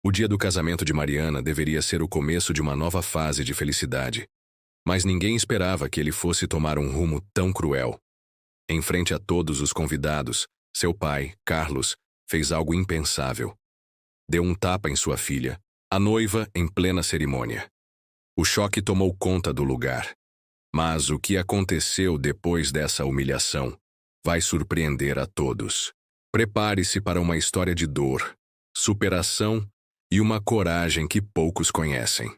O dia do casamento de Mariana deveria ser o começo de uma nova fase de felicidade. Mas ninguém esperava que ele fosse tomar um rumo tão cruel. Em frente a todos os convidados, seu pai, Carlos, fez algo impensável. Deu um tapa em sua filha, a noiva em plena cerimônia. O choque tomou conta do lugar. Mas o que aconteceu depois dessa humilhação vai surpreender a todos. Prepare-se para uma história de dor, superação e uma coragem que poucos conhecem.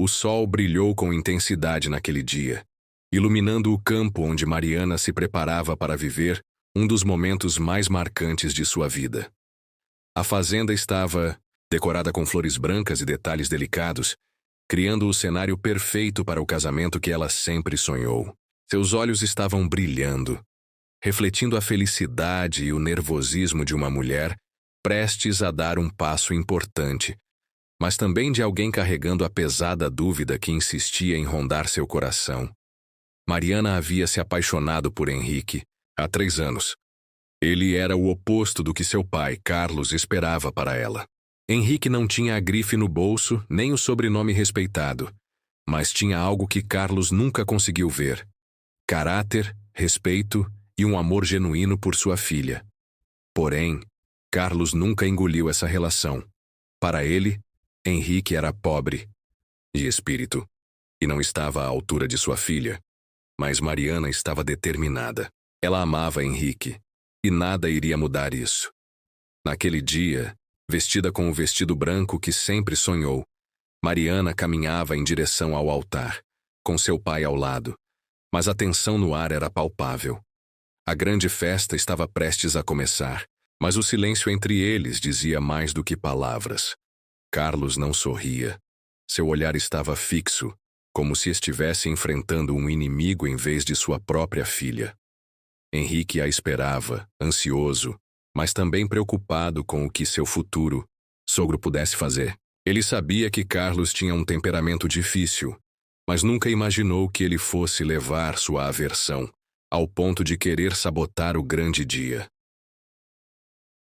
O sol brilhou com intensidade naquele dia, iluminando o campo onde Mariana se preparava para viver um dos momentos mais marcantes de sua vida. A fazenda estava decorada com flores brancas e detalhes delicados, criando o cenário perfeito para o casamento que ela sempre sonhou. Seus olhos estavam brilhando, refletindo a felicidade e o nervosismo de uma mulher prestes a dar um passo importante, mas também de alguém carregando a pesada dúvida que insistia em rondar seu coração. Mariana havia se apaixonado por Henrique há 3 anos. Ele era o oposto do que seu pai, Carlos, esperava para ela. Henrique não tinha a grife no bolso, nem o sobrenome respeitado, mas tinha algo que Carlos nunca conseguiu ver: caráter, respeito e um amor genuíno por sua filha. Porém, Carlos nunca engoliu essa relação. Para ele, Henrique era pobre de espírito e não estava à altura de sua filha. Mas Mariana estava determinada. Ela amava Henrique e nada iria mudar isso. Naquele dia, vestida com o vestido branco que sempre sonhou, Mariana caminhava em direção ao altar, com seu pai ao lado, mas a tensão no ar era palpável. A grande festa estava prestes a começar, mas o silêncio entre eles dizia mais do que palavras. Carlos não sorria. Seu olhar estava fixo, como se estivesse enfrentando um inimigo em vez de sua própria filha. Henrique a esperava, ansioso, mas também preocupado com o que seu futuro sogro pudesse fazer. Ele sabia que Carlos tinha um temperamento difícil, mas nunca imaginou que ele fosse levar sua aversão ao ponto de querer sabotar o grande dia.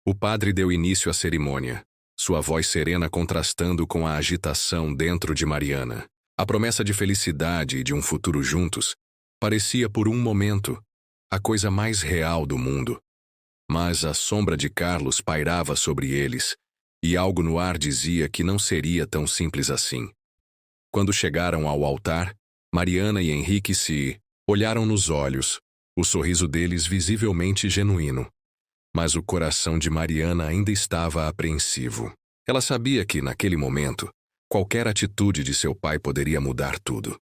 O padre deu início à cerimônia, sua voz serena contrastando com a agitação dentro de Mariana. A promessa de felicidade e de um futuro juntos parecia por um momento a coisa mais real do mundo. Mas a sombra de Carlos pairava sobre eles, e algo no ar dizia que não seria tão simples assim. Quando chegaram ao altar, Mariana e Henrique se olharam nos olhos, o sorriso deles visivelmente genuíno. Mas o coração de Mariana ainda estava apreensivo. Ela sabia que, naquele momento, qualquer atitude de seu pai poderia mudar tudo.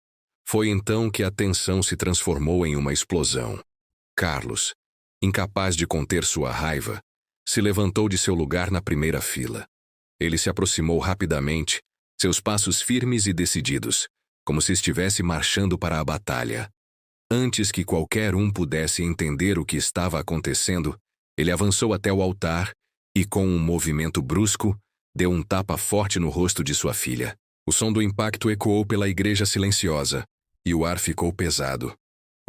Foi então que a tensão se transformou em uma explosão. Carlos, incapaz de conter sua raiva, se levantou de seu lugar na primeira fila. Ele se aproximou rapidamente, seus passos firmes e decididos, como se estivesse marchando para a batalha. Antes que qualquer um pudesse entender o que estava acontecendo, ele avançou até o altar e, com um movimento brusco, deu um tapa forte no rosto de sua filha. O som do impacto ecoou pela igreja silenciosa, e o ar ficou pesado.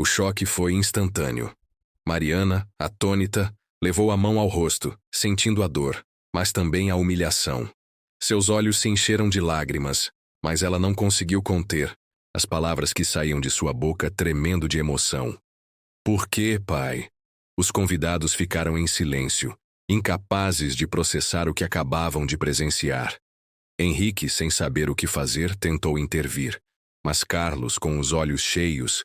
O choque foi instantâneo. Mariana, atônita, levou a mão ao rosto, sentindo a dor, mas também a humilhação. Seus olhos se encheram de lágrimas, mas ela não conseguiu conter as palavras que saíam de sua boca tremendo de emoção. "Por quê, pai?" Os convidados ficaram em silêncio, incapazes de processar o que acabavam de presenciar. Henrique, sem saber o que fazer, tentou intervir, mas Carlos, com os olhos cheios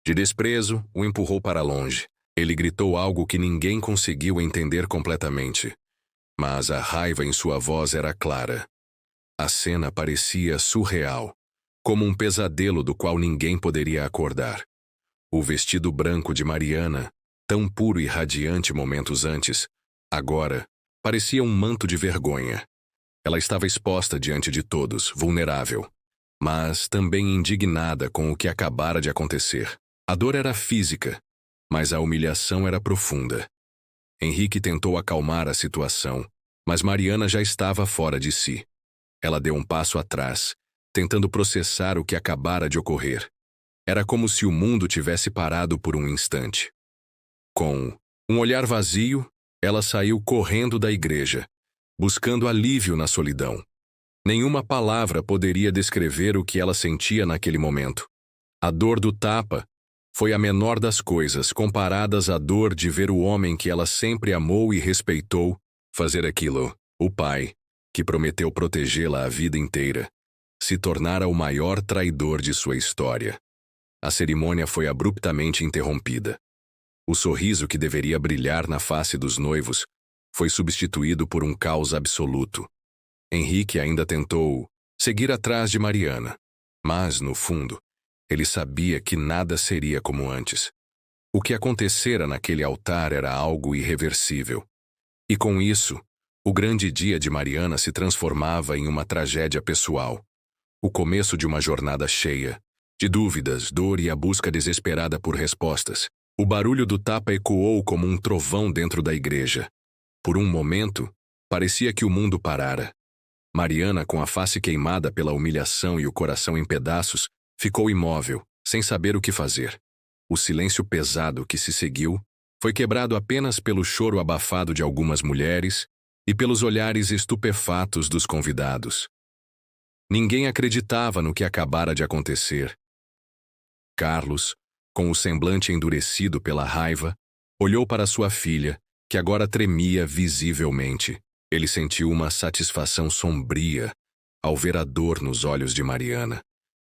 de desprezo, o empurrou para longe. Ele gritou algo que ninguém conseguiu entender completamente, mas a raiva em sua voz era clara. A cena parecia surreal, como um pesadelo do qual ninguém poderia acordar. O vestido branco de Mariana, tão puro e radiante momentos antes, agora parecia um manto de vergonha. Ela estava exposta diante de todos, vulnerável, mas também indignada com o que acabara de acontecer. A dor era física, mas a humilhação era profunda. Henrique tentou acalmar a situação, mas Mariana já estava fora de si. Ela deu um passo atrás, tentando processar o que acabara de ocorrer. Era como se o mundo tivesse parado por um instante. Com um olhar vazio, ela saiu correndo da igreja, buscando alívio na solidão. Nenhuma palavra poderia descrever o que ela sentia naquele momento. A dor do tapa foi a menor das coisas comparadas à dor de ver o homem que ela sempre amou e respeitou fazer aquilo. O pai, que prometeu protegê-la a vida inteira, se tornara o maior traidor de sua história. A cerimônia foi abruptamente interrompida. O sorriso que deveria brilhar na face dos noivos foi substituído por um caos absoluto. Henrique ainda tentou seguir atrás de Mariana, mas, no fundo, ele sabia que nada seria como antes. O que acontecera naquele altar era algo irreversível. E com isso, o grande dia de Mariana se transformava em uma tragédia pessoal. O começo de uma jornada cheia de dúvidas, dor e a busca desesperada por respostas. O barulho do tapa ecoou como um trovão dentro da igreja. Por um momento, parecia que o mundo parara. Mariana, com a face queimada pela humilhação e o coração em pedaços, ficou imóvel, sem saber o que fazer. O silêncio pesado que se seguiu foi quebrado apenas pelo choro abafado de algumas mulheres e pelos olhares estupefatos dos convidados. Ninguém acreditava no que acabara de acontecer. Carlos, com o semblante endurecido pela raiva, olhou para sua filha, que agora tremia visivelmente. Ele sentiu uma satisfação sombria ao ver a dor nos olhos de Mariana,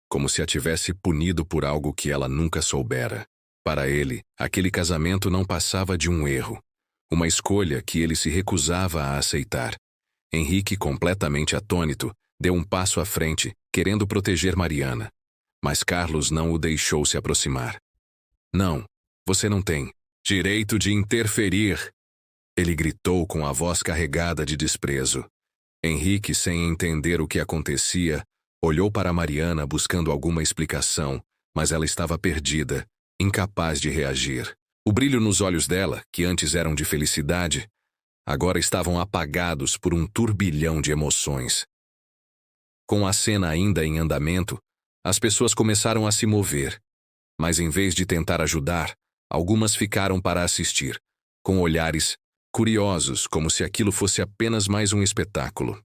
como se a tivesse punido por algo que ela nunca soubera. Para ele, aquele casamento não passava de um erro, uma escolha que ele se recusava a aceitar. Henrique, completamente atônito, deu um passo à frente, querendo proteger Mariana. Mas Carlos não o deixou se aproximar. Não, você não tem direito de interferir, ele gritou com a voz carregada de desprezo. Henrique, sem entender o que acontecia, olhou para Mariana buscando alguma explicação, mas ela estava perdida, incapaz de reagir. O brilho nos olhos dela, que antes eram de felicidade, agora estavam apagados por um turbilhão de emoções. Com a cena ainda em andamento, as pessoas começaram a se mover, mas em vez de tentar ajudar, algumas ficaram para assistir, com olhares curiosos, como se aquilo fosse apenas mais um espetáculo.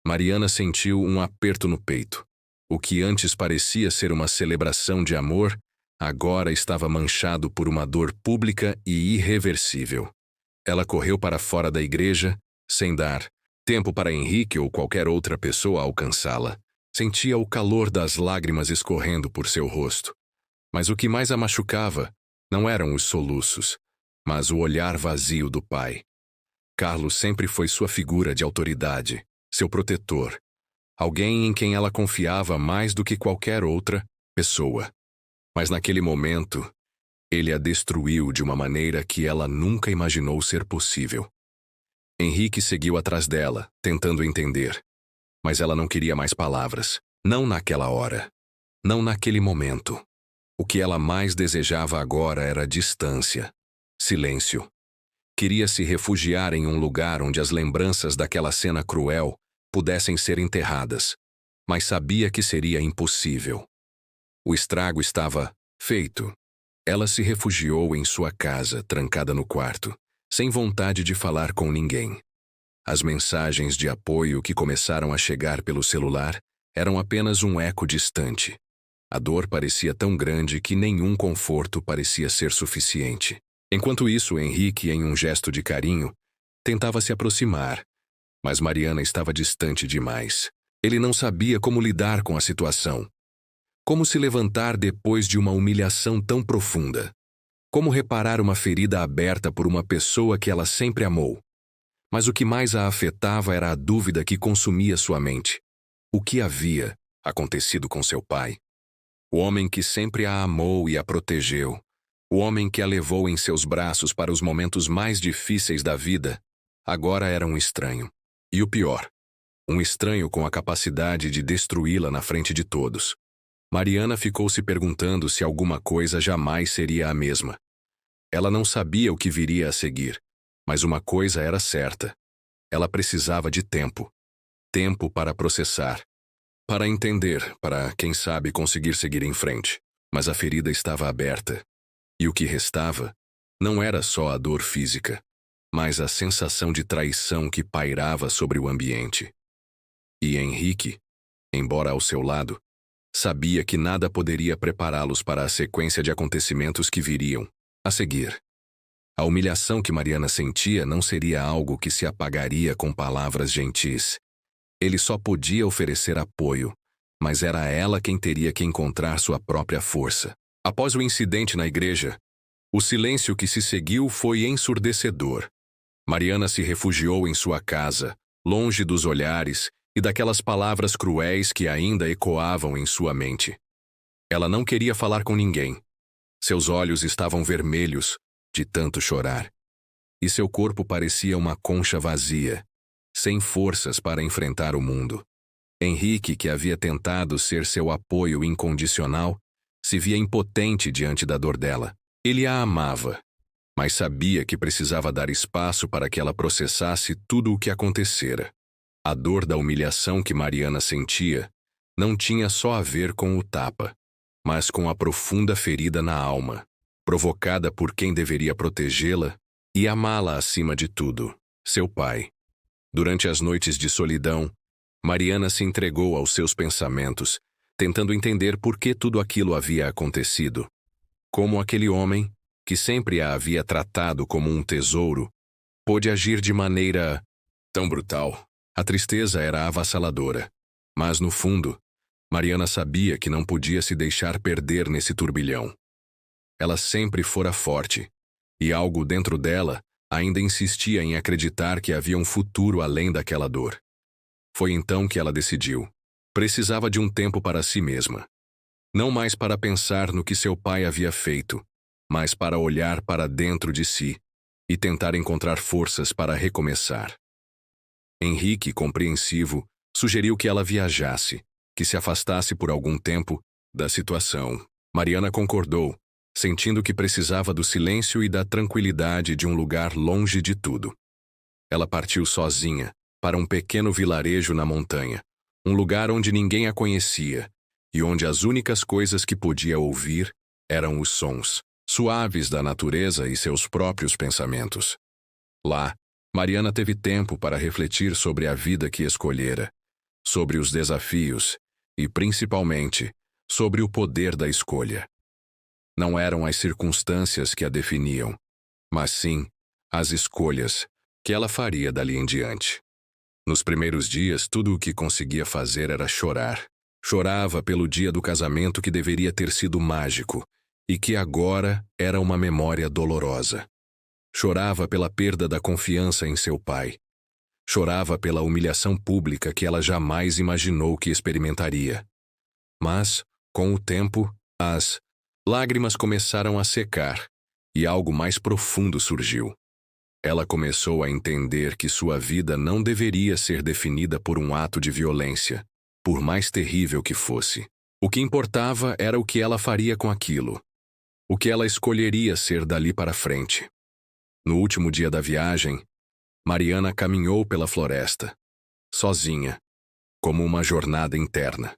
Mariana sentiu um aperto no peito. O que antes parecia ser uma celebração de amor, agora estava manchado por uma dor pública e irreversível. Ela correu para fora da igreja, sem dar tempo para Henrique ou qualquer outra pessoa alcançá-la. Sentia o calor das lágrimas escorrendo por seu rosto. Mas o que mais a machucava não eram os soluços, mas o olhar vazio do pai. Carlos sempre foi sua figura de autoridade, seu protetor, alguém em quem ela confiava mais do que qualquer outra pessoa. Mas naquele momento, ele a destruiu de uma maneira que ela nunca imaginou ser possível. Henrique seguiu atrás dela, tentando entender. Mas ela não queria mais palavras. Não naquela hora. Não naquele momento. O que ela mais desejava agora era distância. Silêncio. Queria se refugiar em um lugar onde as lembranças daquela cena cruel pudessem ser enterradas. Mas sabia que seria impossível. O estrago estava feito. Ela se refugiou em sua casa, trancada no quarto, sem vontade de falar com ninguém. As mensagens de apoio que começaram a chegar pelo celular eram apenas um eco distante. A dor parecia tão grande que nenhum conforto parecia ser suficiente. Enquanto isso, Henrique, em um gesto de carinho, tentava se aproximar, mas Mariana estava distante demais. Ele não sabia como lidar com a situação. Como se levantar depois de uma humilhação tão profunda? Como reparar uma ferida aberta por uma pessoa que ela sempre amou? Mas o que mais a afetava era a dúvida que consumia sua mente. O que havia acontecido com seu pai? O homem que sempre a amou e a protegeu. O homem que a levou em seus braços para os momentos mais difíceis da vida, agora era um estranho. E o pior, um estranho com a capacidade de destruí-la na frente de todos. Mariana ficou se perguntando se alguma coisa jamais seria a mesma. Ela não sabia o que viria a seguir, mas uma coisa era certa. Ela precisava de tempo. Tempo para processar. Para entender, para, quem sabe, conseguir seguir em frente. Mas a ferida estava aberta. E o que restava não era só a dor física. mas a sensação de traição que pairava sobre o ambiente. E Henrique, embora ao seu lado, sabia que nada poderia prepará-los para a sequência de acontecimentos que viriam a seguir. A humilhação que Mariana sentia não seria algo que se apagaria com palavras gentis. Ele só podia oferecer apoio, mas era ela quem teria que encontrar sua própria força. Após o incidente na igreja, o silêncio que se seguiu foi ensurdecedor. Mariana se refugiou em sua casa, longe dos olhares e daquelas palavras cruéis que ainda ecoavam em sua mente. Ela não queria falar com ninguém. Seus olhos estavam vermelhos de tanto chorar, e seu corpo parecia uma concha vazia, sem forças para enfrentar o mundo. Henrique, que havia tentado ser seu apoio incondicional, se via impotente diante da dor dela. Ele a amava, mas sabia que precisava dar espaço para que ela processasse tudo o que acontecera. A dor da humilhação que Mariana sentia não tinha só a ver com o tapa, mas com a profunda ferida na alma, provocada por quem deveria protegê-la e amá-la acima de tudo, seu pai. Durante as noites de solidão, Mariana se entregou aos seus pensamentos, tentando entender por que tudo aquilo havia acontecido. Como aquele homem, que sempre a havia tratado como um tesouro, pôde agir de maneira tão brutal. A tristeza era avassaladora, mas no fundo, Mariana sabia que não podia se deixar perder nesse turbilhão. Ela sempre fora forte, e algo dentro dela ainda insistia em acreditar que havia um futuro além daquela dor. Foi então que ela decidiu. Precisava de um tempo para si mesma. Não mais para pensar no que seu pai havia feito, mas para olhar para dentro de si e tentar encontrar forças para recomeçar. Henrique, compreensivo, sugeriu que ela viajasse, que se afastasse por algum tempo da situação. Mariana concordou, sentindo que precisava do silêncio e da tranquilidade de um lugar longe de tudo. Ela partiu sozinha para um pequeno vilarejo na montanha, um lugar onde ninguém a conhecia e onde as únicas coisas que podia ouvir eram os sons suaves da natureza e seus próprios pensamentos. Lá, Mariana teve tempo para refletir sobre a vida que escolhera, sobre os desafios e, principalmente, sobre o poder da escolha. Não eram as circunstâncias que a definiam, mas sim as escolhas que ela faria dali em diante. Nos primeiros dias, tudo o que conseguia fazer era chorar. Chorava pelo dia do casamento que deveria ter sido mágico e que agora era uma memória dolorosa. Chorava pela perda da confiança em seu pai. Chorava pela humilhação pública que ela jamais imaginou que experimentaria. Mas, com o tempo, as lágrimas começaram a secar e algo mais profundo surgiu. Ela começou a entender que sua vida não deveria ser definida por um ato de violência, por mais terrível que fosse. O que importava era o que ela faria com aquilo, o que ela escolheria ser dali para frente. No último dia da viagem, Mariana caminhou pela floresta, sozinha, como uma jornada interna.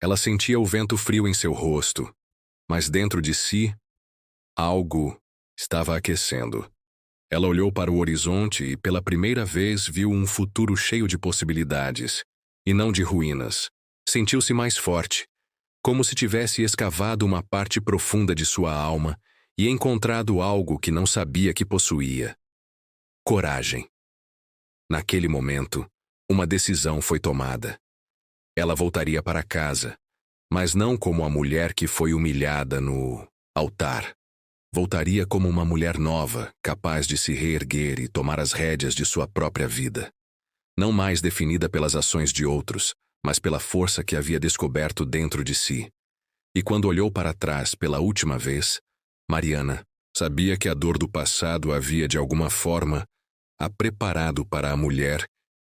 Ela sentia o vento frio em seu rosto, mas dentro de si, algo estava aquecendo. Ela olhou para o horizonte e pela primeira vez viu um futuro cheio de possibilidades, e não de ruínas. Sentiu-se mais forte, como se tivesse escavado uma parte profunda de sua alma e encontrado algo que não sabia que possuía. Coragem. Naquele momento, uma decisão foi tomada. Ela voltaria para casa, mas não como a mulher que foi humilhada no altar. Voltaria como uma mulher nova, capaz de se reerguer e tomar as rédeas de sua própria vida. Não mais definida pelas ações de outros, mas pela força que havia descoberto dentro de si. E quando olhou para trás pela última vez, Mariana sabia que a dor do passado havia, de alguma forma, a preparado para a mulher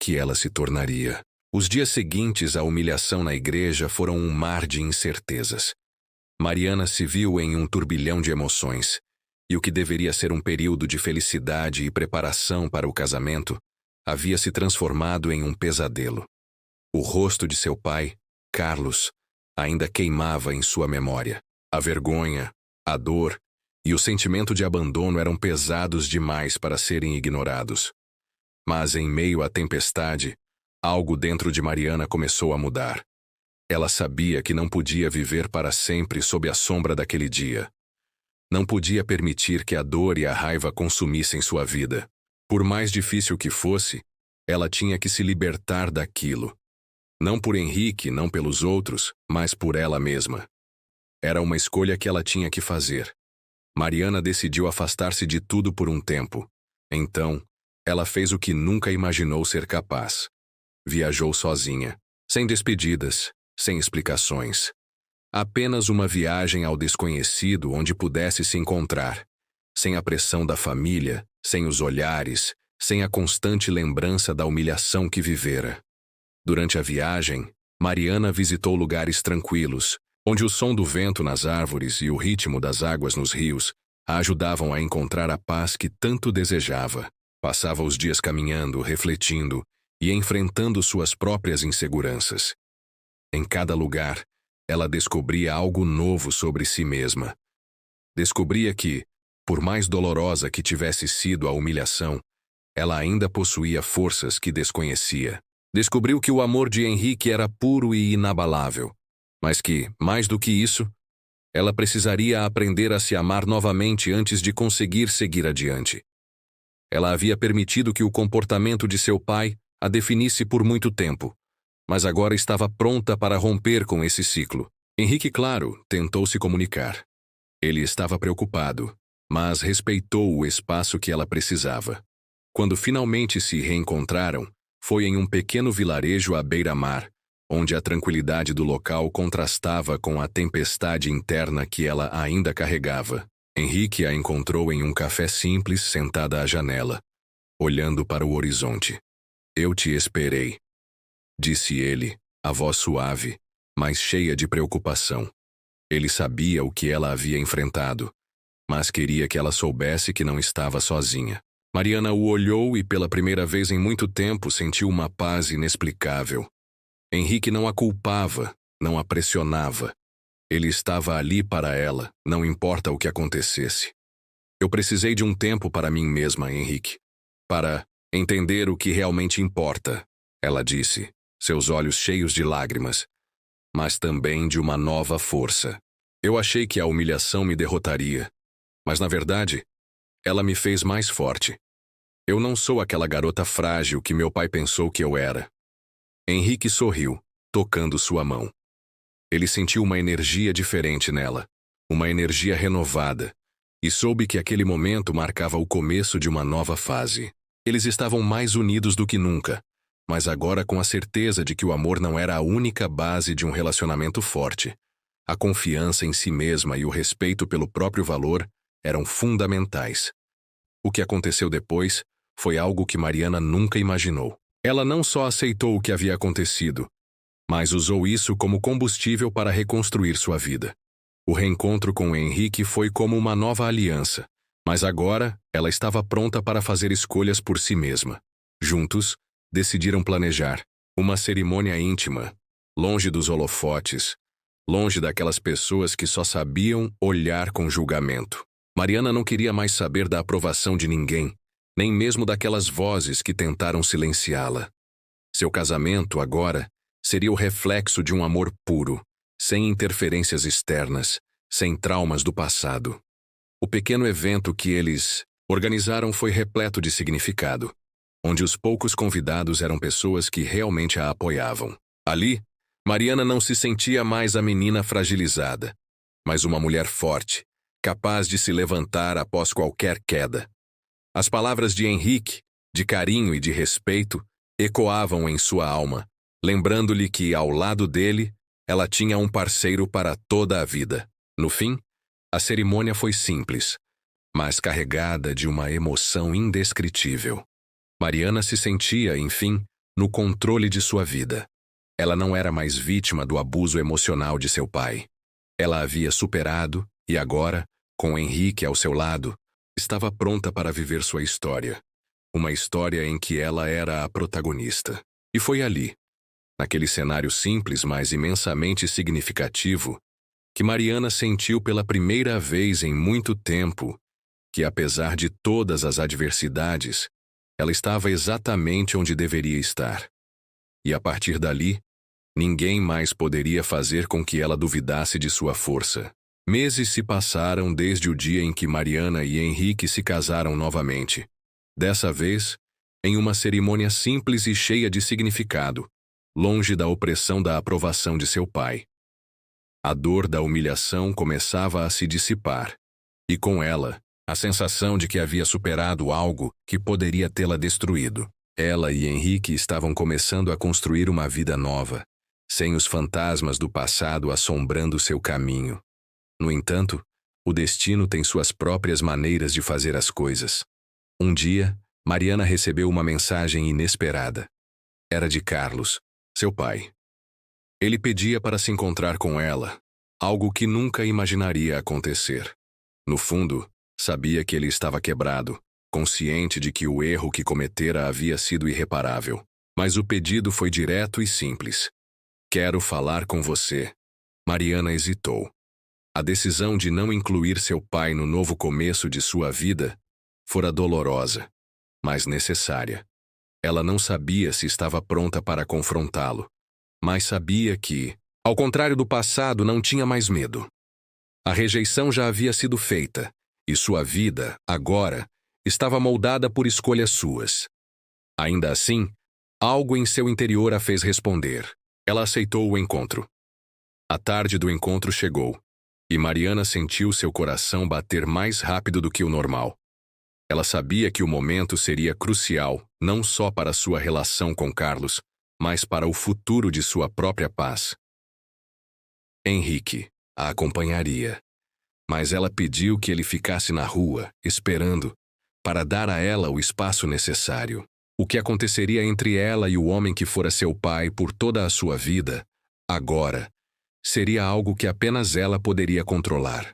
que ela se tornaria. Os dias seguintes à humilhação na igreja foram um mar de incertezas. Mariana se viu em um turbilhão de emoções, e o que deveria ser um período de felicidade e preparação para o casamento havia se transformado em um pesadelo. O rosto de seu pai, Carlos, ainda queimava em sua memória. A vergonha, a dor e o sentimento de abandono eram pesados demais para serem ignorados. Mas em meio à tempestade, algo dentro de Mariana começou a mudar. Ela sabia que não podia viver para sempre sob a sombra daquele dia. Não podia permitir que a dor e a raiva consumissem sua vida. Por mais difícil que fosse, ela tinha que se libertar daquilo. Não por Henrique, não pelos outros, mas por ela mesma. Era uma escolha que ela tinha que fazer. Mariana decidiu afastar-se de tudo por um tempo. Então, ela fez o que nunca imaginou ser capaz. Viajou sozinha, sem despedidas, sem explicações. Apenas uma viagem ao desconhecido onde pudesse se encontrar, sem a pressão da família, sem os olhares, sem a constante lembrança da humilhação que vivera. Durante a viagem, Mariana visitou lugares tranquilos, onde o som do vento nas árvores e o ritmo das águas nos rios a ajudavam a encontrar a paz que tanto desejava. Passava os dias caminhando, refletindo e enfrentando suas próprias inseguranças. Em cada lugar, ela descobria algo novo sobre si mesma. Descobria que, por mais dolorosa que tivesse sido a humilhação, ela ainda possuía forças que desconhecia. Descobriu que o amor de Henrique era puro e inabalável, mas que, mais do que isso, ela precisaria aprender a se amar novamente antes de conseguir seguir adiante. Ela havia permitido que o comportamento de seu pai a definisse por muito tempo, mas agora estava pronta para romper com esse ciclo. Henrique, claro, tentou se comunicar. Ele estava preocupado, mas respeitou o espaço que ela precisava. Quando finalmente se reencontraram, foi em um pequeno vilarejo à beira-mar, onde a tranquilidade do local contrastava com a tempestade interna que ela ainda carregava. Henrique a encontrou em um café simples sentada à janela, olhando para o horizonte. "Eu te esperei", disse ele, a voz suave, mas cheia de preocupação. Ele sabia o que ela havia enfrentado, mas queria que ela soubesse que não estava sozinha. Mariana o olhou e pela primeira vez em muito tempo sentiu uma paz inexplicável. Henrique não a culpava, não a pressionava. Ele estava ali para ela, não importa o que acontecesse. "Eu precisei de um tempo para mim mesma, Henrique. Para entender o que realmente importa", ela disse, seus olhos cheios de lágrimas, mas também de uma nova força. "Eu achei que a humilhação me derrotaria, mas na verdade, ela me fez mais forte. Eu não sou aquela garota frágil que meu pai pensou que eu era." Henrique sorriu, tocando sua mão. Ele sentiu uma energia diferente nela, uma energia renovada, e soube que aquele momento marcava o começo de uma nova fase. Eles estavam mais unidos do que nunca, mas agora com a certeza de que o amor não era a única base de um relacionamento forte. A confiança em si mesma e o respeito pelo próprio valor eram fundamentais. O que aconteceu depois foi algo que Mariana nunca imaginou. Ela não só aceitou o que havia acontecido, mas usou isso como combustível para reconstruir sua vida. O reencontro com Henrique foi como uma nova aliança, mas agora ela estava pronta para fazer escolhas por si mesma. Juntos, decidiram planejar uma cerimônia íntima, longe dos holofotes, longe daquelas pessoas que só sabiam olhar com julgamento. Mariana não queria mais saber da aprovação de ninguém, nem mesmo daquelas vozes que tentaram silenciá-la. Seu casamento, agora, seria o reflexo de um amor puro, sem interferências externas, sem traumas do passado. O pequeno evento que eles organizaram foi repleto de significado, onde os poucos convidados eram pessoas que realmente a apoiavam. Ali, Mariana não se sentia mais a menina fragilizada, mas uma mulher forte, capaz de se levantar após qualquer queda. As palavras de Henrique, de carinho e de respeito, ecoavam em sua alma, lembrando-lhe que, ao lado dele, ela tinha um parceiro para toda a vida. No fim, a cerimônia foi simples, mas carregada de uma emoção indescritível. Mariana se sentia, enfim, no controle de sua vida. Ela não era mais vítima do abuso emocional de seu pai. Ela havia superado e agora, com Henrique ao seu lado, estava pronta para viver sua história. Uma história em que ela era a protagonista. E foi ali, naquele cenário simples, mas imensamente significativo, que Mariana sentiu pela primeira vez em muito tempo que, apesar de todas as adversidades, ela estava exatamente onde deveria estar. E a partir dali, ninguém mais poderia fazer com que ela duvidasse de sua força. Meses se passaram desde o dia em que Mariana e Henrique se casaram novamente. Dessa vez, em uma cerimônia simples e cheia de significado, longe da opressão da aprovação de seu pai. A dor da humilhação começava a se dissipar, e com ela, a sensação de que havia superado algo que poderia tê-la destruído. Ela e Henrique estavam começando a construir uma vida nova, sem os fantasmas do passado assombrando seu caminho. No entanto, o destino tem suas próprias maneiras de fazer as coisas. Um dia, Mariana recebeu uma mensagem inesperada. Era de Carlos, seu pai. Ele pedia para se encontrar com ela, algo que nunca imaginaria acontecer. No fundo, sabia que ele estava quebrado, consciente de que o erro que cometera havia sido irreparável. Mas o pedido foi direto e simples. Quero falar com você. Mariana hesitou. A decisão de não incluir seu pai no novo começo de sua vida fora dolorosa, mas necessária. Ela não sabia se estava pronta para confrontá-lo, mas sabia que, ao contrário do passado, não tinha mais medo. A rejeição já havia sido feita, e sua vida, agora, estava moldada por escolhas suas. Ainda assim, algo em seu interior a fez responder. Ela aceitou o encontro. A tarde do encontro chegou, e Mariana sentiu seu coração bater mais rápido do que o normal. Ela sabia que o momento seria crucial, não só para sua relação com Carlos, mas para o futuro de sua própria paz. Henrique a acompanharia, mas ela pediu que ele ficasse na rua, esperando, para dar a ela o espaço necessário. O que aconteceria entre ela e o homem que fora seu pai por toda a sua vida, agora, seria algo que apenas ela poderia controlar.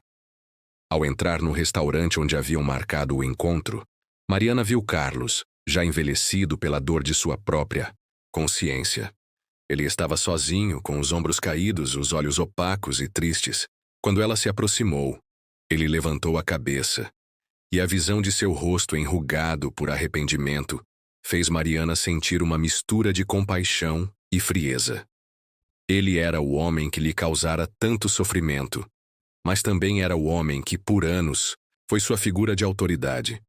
Ao entrar no restaurante onde haviam marcado o encontro, Mariana viu Carlos, já envelhecido pela dor de sua própria consciência. Ele estava sozinho, com os ombros caídos, os olhos opacos e tristes. Quando ela se aproximou, ele levantou a cabeça, e a visão de seu rosto enrugado por arrependimento fez Mariana sentir uma mistura de compaixão e frieza. Ele era o homem que lhe causara tanto sofrimento, mas também era o homem que, por anos, foi sua figura de autoridade.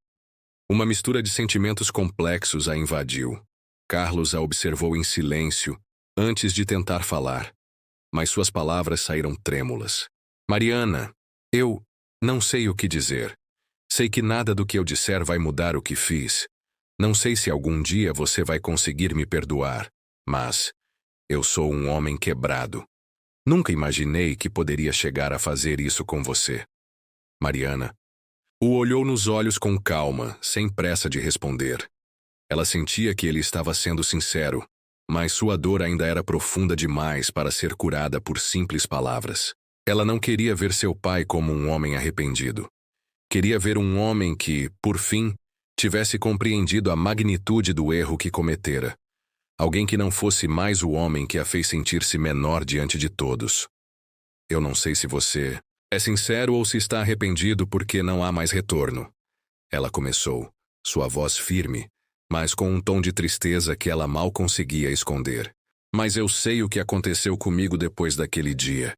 Uma mistura de sentimentos complexos a invadiu. Carlos a observou em silêncio antes de tentar falar, mas suas palavras saíram trêmulas. Mariana, eu não sei o que dizer. Sei que nada do que eu disser vai mudar o que fiz. Não sei se algum dia você vai conseguir me perdoar, mas eu sou um homem quebrado. Nunca imaginei que poderia chegar a fazer isso com você. Mariana o olhou nos olhos com calma, sem pressa de responder. Ela sentia que ele estava sendo sincero, mas sua dor ainda era profunda demais para ser curada por simples palavras. Ela não queria ver seu pai como um homem arrependido. Queria ver um homem que, por fim, tivesse compreendido a magnitude do erro que cometera. Alguém que não fosse mais o homem que a fez sentir-se menor diante de todos. Eu não sei se você é sincero ou se está arrependido porque não há mais retorno. Ela começou, sua voz firme, mas com um tom de tristeza que ela mal conseguia esconder. Mas eu sei o que aconteceu comigo depois daquele dia.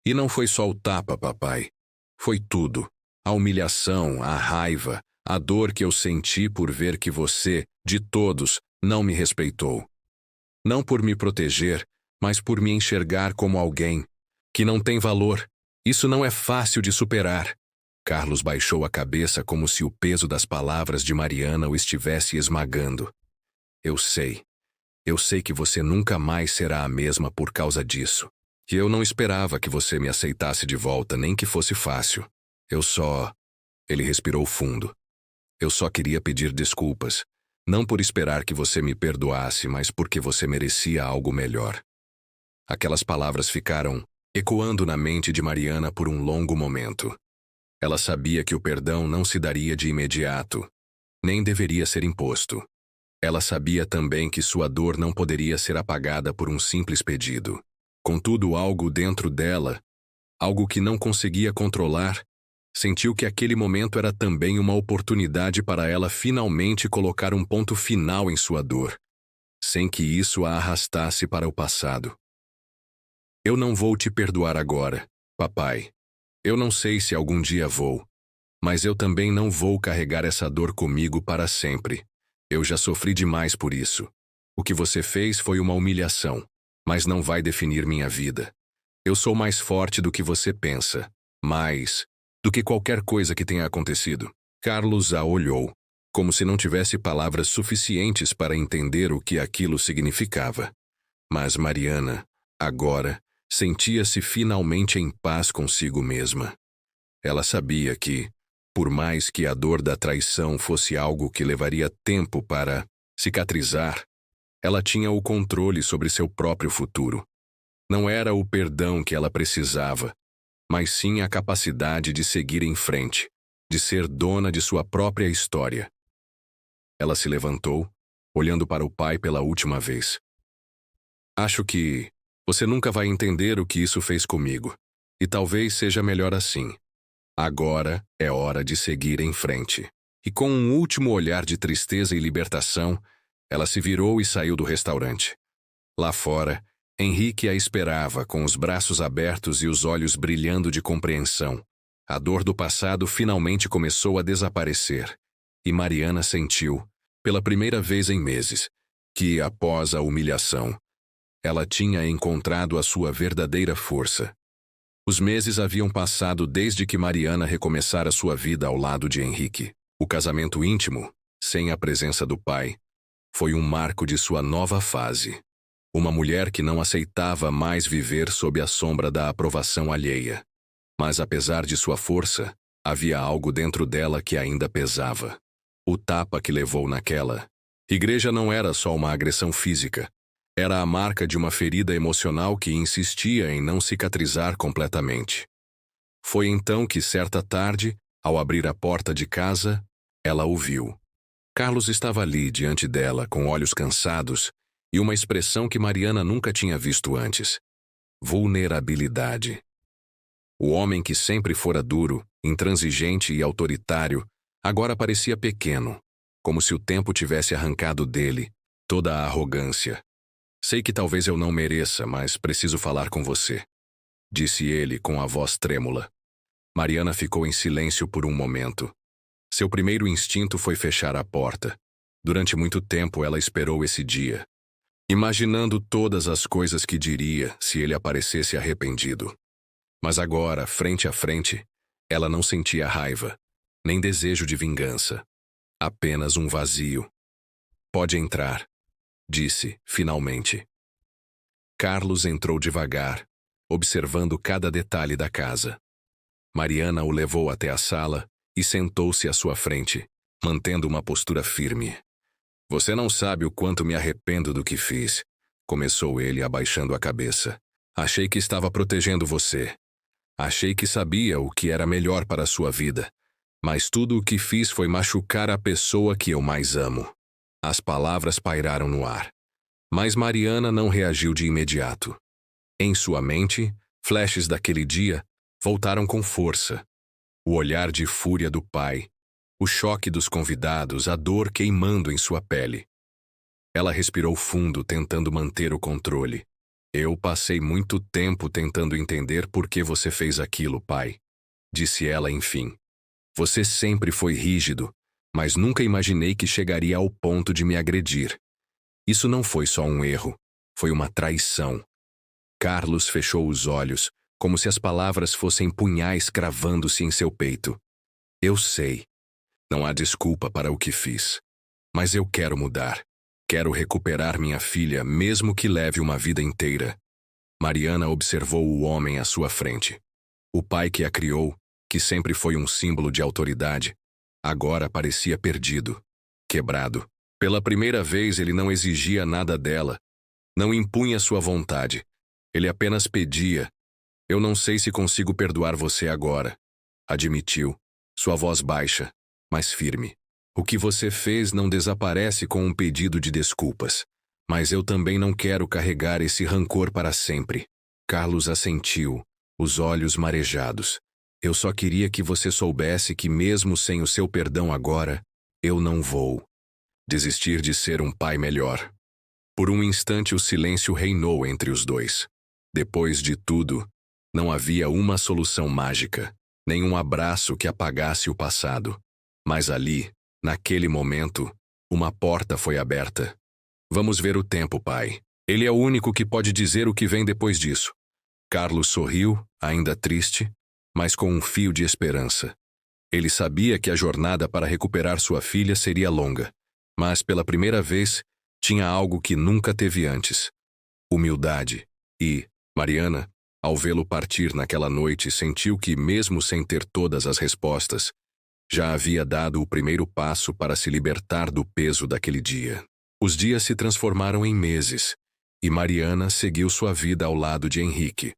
E não foi só o tapa, papai. Foi tudo. A humilhação, a raiva, a dor que eu senti por ver que você, de todos, não me respeitou. Não por me proteger, mas por me enxergar como alguém que não tem valor. Isso não é fácil de superar. Carlos baixou a cabeça como se o peso das palavras de Mariana o estivesse esmagando. Eu sei que você nunca mais será a mesma por causa disso. E eu não esperava que você me aceitasse de volta, nem que fosse fácil. Ele respirou fundo. Eu só queria pedir desculpas. Não por esperar que você me perdoasse, mas porque você merecia algo melhor. Aquelas palavras ficaram ecoando na mente de Mariana por um longo momento. Ela sabia que o perdão não se daria de imediato, nem deveria ser imposto. Ela sabia também que sua dor não poderia ser apagada por um simples pedido. Contudo, algo dentro dela algo que não conseguia controlar, sentiu que aquele momento era também uma oportunidade para ela finalmente colocar um ponto final em sua dor, sem que isso a arrastasse para o passado. Eu não vou te perdoar agora, papai. Eu não sei se algum dia vou, mas eu também não vou carregar essa dor comigo para sempre. Eu já sofri demais por isso. O que você fez foi uma humilhação, mas não vai definir minha vida. Eu sou mais forte do que você pensa, mais do que qualquer coisa que tenha acontecido. Carlos a olhou, como se não tivesse palavras suficientes para entender o que aquilo significava. Mas Mariana, agora, sentia-se finalmente em paz consigo mesma. Ela sabia que, por mais que a dor da traição fosse algo que levaria tempo para cicatrizar, ela tinha o controle sobre seu próprio futuro. Não era o perdão que ela precisava, mas sim a capacidade de seguir em frente, de ser dona de sua própria história. Ela se levantou, olhando para o pai pela última vez. Acho que você nunca vai entender o que isso fez comigo, e talvez seja melhor assim. Agora é hora de seguir em frente. E com um último olhar de tristeza e libertação, ela se virou e saiu do restaurante. Lá fora, Henrique a esperava com os braços abertos e os olhos brilhando de compreensão. A dor do passado finalmente começou a desaparecer, e Mariana sentiu, pela primeira vez em meses, que, após a humilhação, ela tinha encontrado a sua verdadeira força. Os meses haviam passado desde que Mariana recomeçara sua vida ao lado de Henrique. O casamento íntimo, sem a presença do pai, foi um marco de sua nova fase. Uma mulher que não aceitava mais viver sob a sombra da aprovação alheia. Mas apesar de sua força, havia algo dentro dela que ainda pesava. O tapa que levou naquela igreja não era só uma agressão física. Era a marca de uma ferida emocional que insistia em não cicatrizar completamente. Foi então que, certa tarde, ao abrir a porta de casa, ela o viu. Carlos estava ali diante dela, com olhos cansados e uma expressão que Mariana nunca tinha visto antes. Vulnerabilidade. O homem que sempre fora duro, intransigente e autoritário, agora parecia pequeno, como se o tempo tivesse arrancado dele toda a arrogância. Sei que talvez eu não mereça, mas preciso falar com você, disse ele com a voz trêmula. Mariana ficou em silêncio por um momento. Seu primeiro instinto foi fechar a porta. Durante muito tempo ela esperou esse dia, imaginando todas as coisas que diria se ele aparecesse arrependido. Mas agora, frente a frente, ela não sentia raiva, nem desejo de vingança. Apenas um vazio. Pode entrar, disse, finalmente. Carlos entrou devagar, observando cada detalhe da casa. Mariana o levou até a sala e sentou-se à sua frente, mantendo uma postura firme. Você não sabe o quanto me arrependo do que fiz, começou ele abaixando a cabeça. Achei que estava protegendo você. Achei que sabia o que era melhor para a sua vida. Mas tudo o que fiz foi machucar a pessoa que eu mais amo. As palavras pairaram no ar. Mas Mariana não reagiu de imediato. Em sua mente, flashes daquele dia voltaram com força. O olhar de fúria do pai, o choque dos convidados, a dor queimando em sua pele. Ela respirou fundo, tentando manter o controle. Eu passei muito tempo tentando entender por que você fez aquilo, pai, disse ela enfim. Você sempre foi rígido, mas nunca imaginei que chegaria ao ponto de me agredir. Isso não foi só um erro, foi uma traição. Carlos fechou os olhos, como se as palavras fossem punhais cravando-se em seu peito. Eu sei. Não há desculpa para o que fiz. Mas eu quero mudar. Quero recuperar minha filha, mesmo que leve uma vida inteira. Mariana observou o homem à sua frente. O pai que a criou, que sempre foi um símbolo de autoridade, agora parecia perdido, quebrado. Pela primeira vez ele não exigia nada dela, não impunha sua vontade. Ele apenas pedia. Eu não sei se consigo perdoar você agora, admitiu, sua voz baixa, mas firme. O que você fez não desaparece com um pedido de desculpas. Mas eu também não quero carregar esse rancor para sempre. Carlos assentiu, os olhos marejados. Eu só queria que você soubesse que mesmo sem o seu perdão agora, eu não vou desistir de ser um pai melhor. Por um instante o silêncio reinou entre os dois. Depois de tudo, não havia uma solução mágica, nem um abraço que apagasse o passado. Mas ali, naquele momento, uma porta foi aberta. Vamos ver o tempo, pai. Ele é o único que pode dizer o que vem depois disso. Carlos sorriu, ainda triste, mas com um fio de esperança. Ele sabia que a jornada para recuperar sua filha seria longa, mas pela primeira vez tinha algo que nunca teve antes: humildade. E Mariana, ao vê-lo partir naquela noite, sentiu que, mesmo sem ter todas as respostas, já havia dado o primeiro passo para se libertar do peso daquele dia. Os dias se transformaram em meses, e Mariana seguiu sua vida ao lado de Henrique,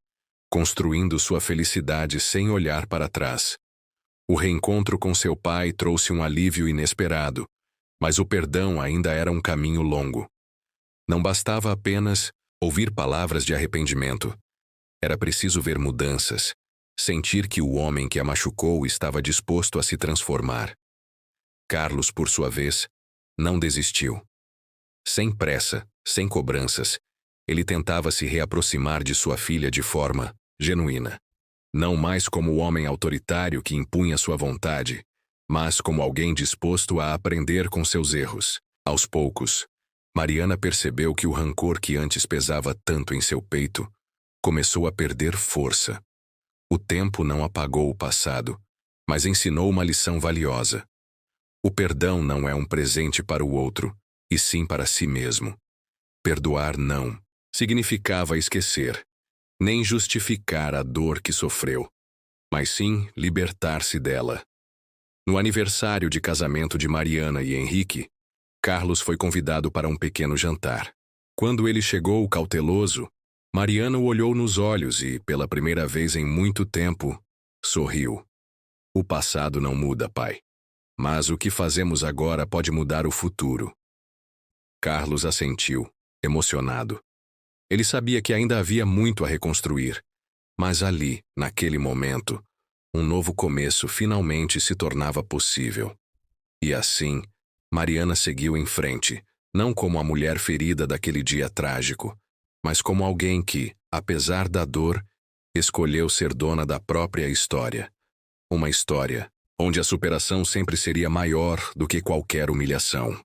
construindo sua felicidade sem olhar para trás. O reencontro com seu pai trouxe um alívio inesperado, mas o perdão ainda era um caminho longo. Não bastava apenas ouvir palavras de arrependimento. Era preciso ver mudanças, sentir que o homem que a machucou estava disposto a se transformar. Carlos, por sua vez, não desistiu. Sem pressa, sem cobranças, ele tentava se reaproximar de sua filha de forma genuína. Não mais como o homem autoritário que impunha sua vontade, mas como alguém disposto a aprender com seus erros. Aos poucos, Mariana percebeu que o rancor que antes pesava tanto em seu peito começou a perder força. O tempo não apagou o passado, mas ensinou uma lição valiosa. O perdão não é um presente para o outro, e sim para si mesmo. Perdoar não significava esquecer, nem justificar a dor que sofreu, mas sim libertar-se dela. No aniversário de casamento de Mariana e Henrique, Carlos foi convidado para um pequeno jantar. Quando ele chegou cauteloso, Mariana o olhou nos olhos e, pela primeira vez em muito tempo, sorriu. O passado não muda, pai. Mas o que fazemos agora pode mudar o futuro. Carlos assentiu, emocionado. Ele sabia que ainda havia muito a reconstruir, mas ali, naquele momento, um novo começo finalmente se tornava possível. E assim, Mariana seguiu em frente, não como a mulher ferida daquele dia trágico, mas como alguém que, apesar da dor, escolheu ser dona da própria história. Uma história onde a superação sempre seria maior do que qualquer humilhação.